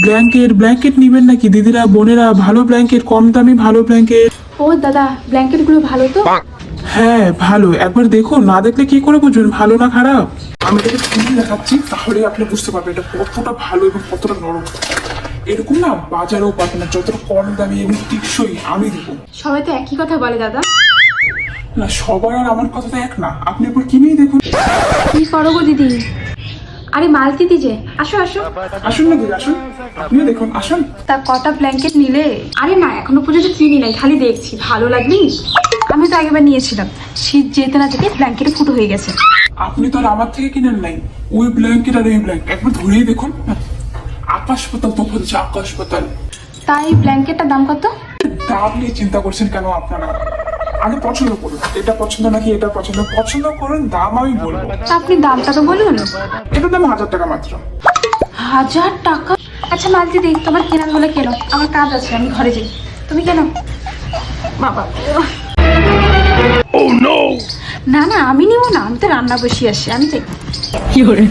Blanket blanket নিবেন নাকি দিদিরা বোনেরা? ভালো ব্ল্যাঙ্কেট, কম দামি ভালো ব্ল্যাঙ্কেট। ও দাদা, ব্ল্যাঙ্কেটগুলো ভালো তো? হ্যাঁ ভালো, একবার দেখুন, না দেখলে কি করে বুঝবেন ভালো না খারাপ? আমি এটাকে খুলে দেখাচ্ছি, তাহলে আপনি বুঝতে পারবেন এটা কতটা ভালো এবং কতটা নরম। এরকম না বাজারেও পাবেন না, যতটা কম দামি এবং টেকসই আমি দেবো। সবাই তো একই কথা বলে দাদা। না সবার আর আমার কথা তো এক না, আপনি একবার কিনেই দেখুন। কি করো গো দিদি? আরে মালতি দি যে, আসো আসো। আসুন না দিদি আসুন, আপনিও দেখুন, আসুন। তা কটা ব্ল্যাঙ্কেট নিলে? আরে না, এখনো পর্যন্ত কিনি নাই, খালি দেখছি ভালো লাগবে। আমি তো আগেবার নিয়েছিলাম, শীত যেতে না যেতে ব্ল্যাঙ্কেটে ফুটো হয়ে গেছে। আপনি তো আর আমার থেকে কিনেন নাই, ওই ব্ল্যাঙ্কেট আর এই ব্ল্যাঙ্কেট একবার ধরেই দেখুন। আকাশ পাতাল তফাৎ আছে, আকাশ পাতাল। তাই ব্ল্যাঙ্কেটটার দাম কত? দাম নিয়ে চিন্তা করছেন কেন আপনারা? আগে পছন্দ করুন, এটা পছন্দ নাকি এটা পছন্দ, পছন্দ করুন, দাম আমি বলবো। তা আপনি দামটা তো বলুন। এটার দাম 1000 টাকা মাত্র। 1000 টাকা? আচ্ছা মালতি দি, তোমার কেনার হলে কেনো, আমার কাজ আছে, আমি ঘরে যাই। তুমি কেন বাবা? না না, আমি নিব না, আমি তো রান্না বসিয়ে আসি, আমি যাই। কি করে?